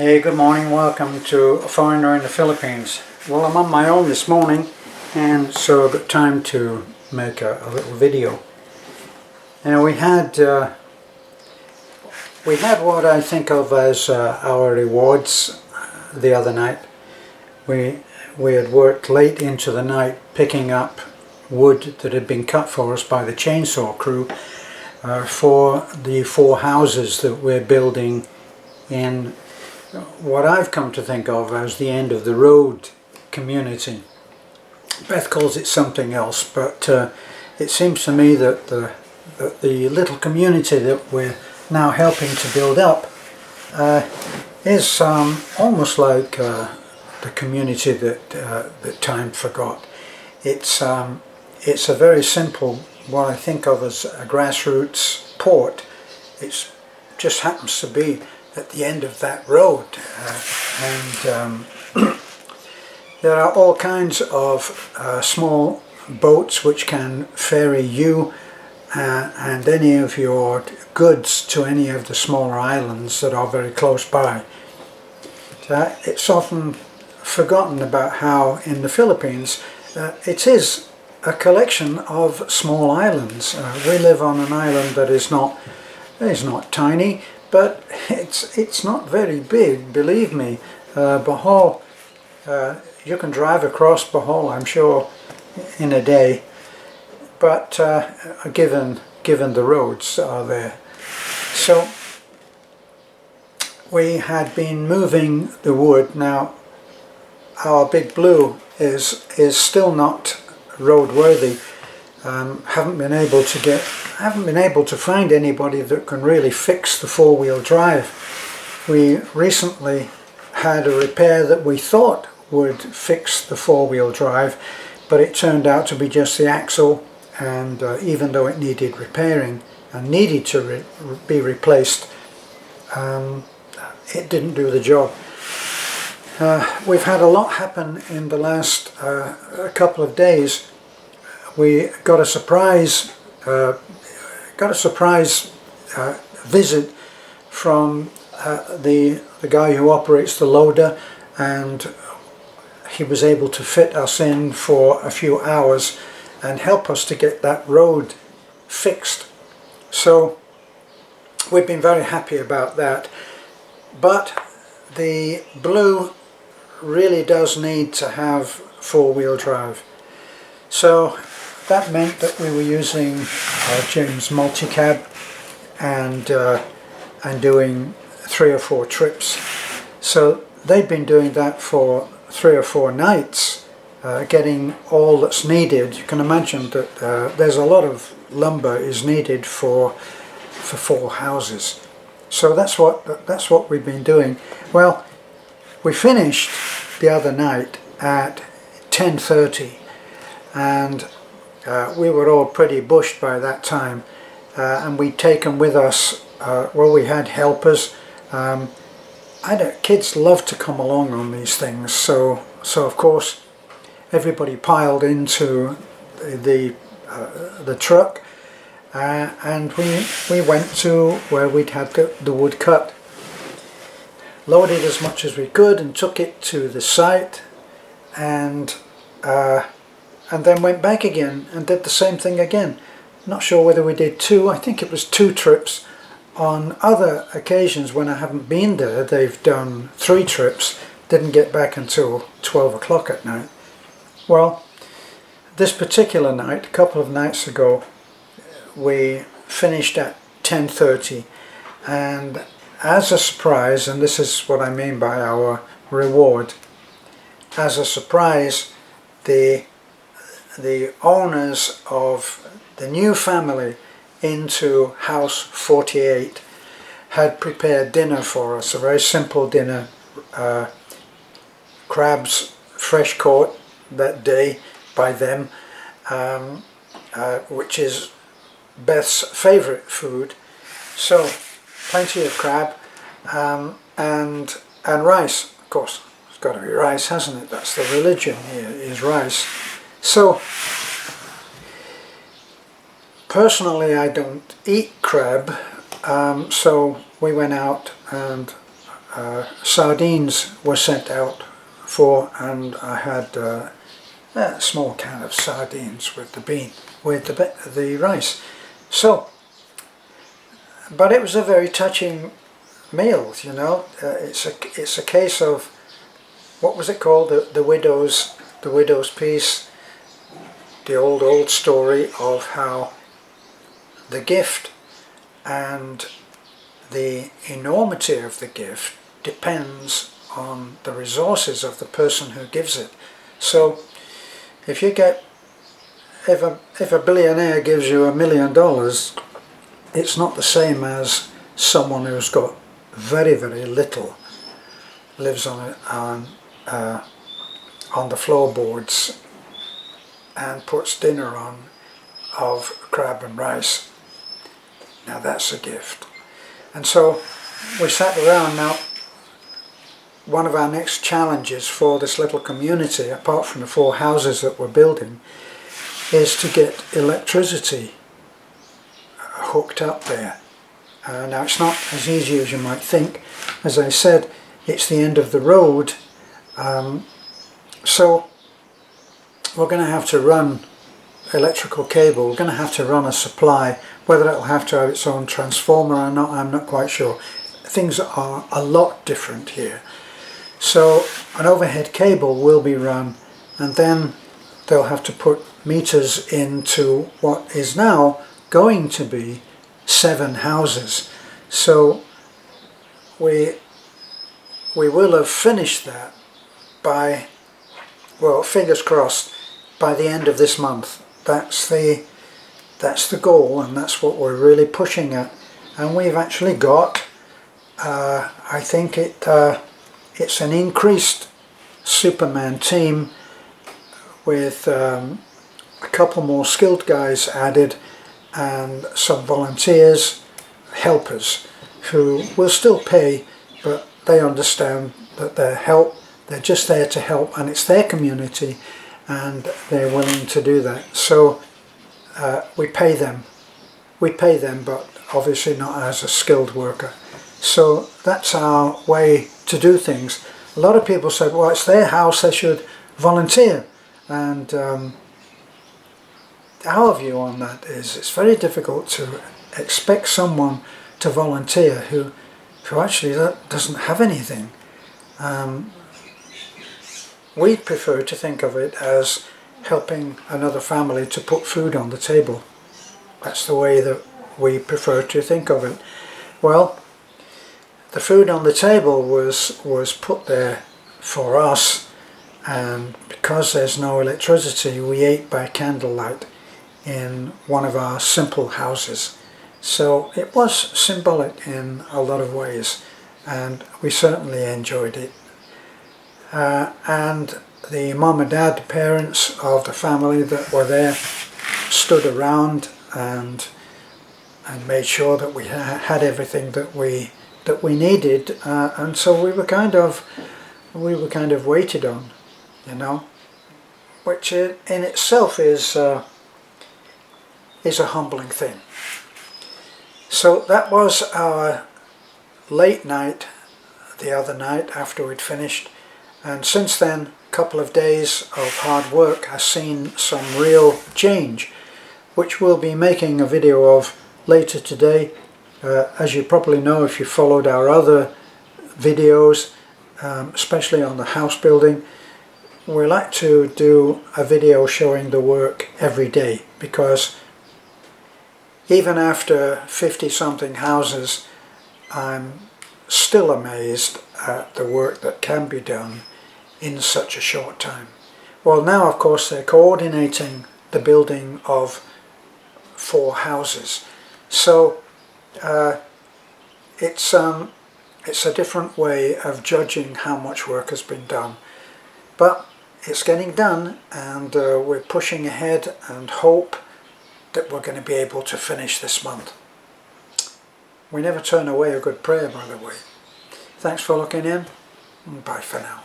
Hey, good morning. Welcome to A Foreigner in the Philippines. Well, I'm on my own this morning, and so I've got time to make a little video. And we had what I think of as our rewards the other night. We had worked late into the night picking up wood that had been cut for us by the chainsaw crew for the 4 houses that we're building in what I've come to think of as the end of the road community. Beth calls it something else, but it seems to me that the little community that we're now helping to build up is almost like the community that time forgot. It's a very simple, what I think of as a grassroots port. It just happens to be at the end of that road, and there are all kinds of small boats which can ferry you and any of your goods to any of the smaller islands that are very close by. So it's often forgotten about how in the Philippines it is a collection of small islands. We live on an island that is not tiny, but it's not very big, believe me. Bohol, you can drive across Bohol, I'm sure, in a day, but given the roads are there. So we had been moving the wood. Now our Big Blue is still not roadworthy. Haven't been able to find anybody that can really fix the 4-wheel drive. We recently had a repair that we thought would fix the 4-wheel drive, but it turned out to be just the axle, and even though it needed repairing and needed to be replaced, it didn't do the job. We've had a lot happen in the last couple of days. We got a surprise visit from the guy who operates the loader, and he was able to fit us in for a few hours and help us to get that road fixed. So we've been very happy about that. But the Blue really does need to have 4-wheel drive. So that meant that we were using James Multicab and doing 3 or 4 trips. So they've been doing that for 3 or 4 nights, getting all that's needed. You can imagine that there's a lot of lumber is needed for 4 houses. So that's what we've been doing. Well, we finished the other night at 10:30, and we were all pretty bushed by that time, and we'd taken with us, we had helpers. Kids love to come along on these things, so of course everybody piled into the truck, and we went to where we'd had the wood cut, loaded as much as we could and took it to the site, and then went back again and did the same thing again. Not sure whether we did 2, I think it was 2 trips. On other occasions when I haven't been there, they've done 3 trips, didn't get back until 12 o'clock at night. Well, this particular night, a couple of nights ago, we finished at 10:30, and as a surprise, and this is what I mean by our reward, as a surprise, the owners of the new family into house 48 had prepared dinner for us, a very simple dinner, crabs fresh caught that day by them, which is Beth's favourite food. So plenty of crab and rice, of course. It's got to be rice, hasn't it? That's the religion here, is rice. So personally, I don't eat crab, so we went out and sardines were sent out for, and I had a small can of sardines with the rice. So, but it was a very touching meal, you know. It's a case of, what was it called, the widow's peace, the old story of how the gift and the enormity of the gift depends on the resources of the person who gives it. So if a billionaire gives you $1 million, it's not the same as someone who's got very, very little, lives on the floorboards and puts dinner on of crab and rice. Now that's a gift. And so we sat around. Now, one of our next challenges for this little community, apart from the 4 houses that we're building, is to get electricity hooked up there. Now it's not as easy as you might think. As I said, it's the end of the road, so we're going to have to run electrical cable. We're going to have to run a supply. Whether it'll have to have its own transformer or not, I'm not quite sure. Things are a lot different here. So an overhead cable will be run, and then they'll have to put meters into what is now going to be 7 houses. So we will have finished that by, well, fingers crossed, by the end of this month. That's the goal, and that's what we're really pushing at. And we've actually got, I think it's an increased Superman team with a couple more skilled guys added, and some volunteers, helpers, who will still pay, but they understand that they're just there to help, and it's their community, and they're willing to do that. So we pay them, but obviously not as a skilled worker. So that's our way to do things. A lot of people said, well, it's their house, they should volunteer. And our view on that is it's very difficult to expect someone to volunteer who actually doesn't have anything. We prefer to think of it as helping another family to put food on the table. That's the way that we prefer to think of it. Well, the food on the table was put there for us, and because there's no electricity, we ate by candlelight in one of our simple houses. So it was symbolic in a lot of ways, and we certainly enjoyed it. And the mom and dad, the parents of the family that were there, stood around and made sure that we had everything that we needed, and so we were kind of waited on, you know, which in itself is a humbling thing. So that was our late night the other night after we'd finished, and since then a couple of days of hard work has seen some real change, which we'll be making a video of later today. As you probably know if you followed our other videos, especially on the house building, we like to do a video showing the work every day, because even after 50-something houses, I'm still amazed at the work that can be done in such a short time. Well, now of course they're coordinating the building of 4 houses, so it's a different way of judging how much work has been done, but it's getting done, and we're pushing ahead and hope that we're going to be able to finish this month. We never turn away a good prayer, by the way. Thanks for looking in, and bye for now.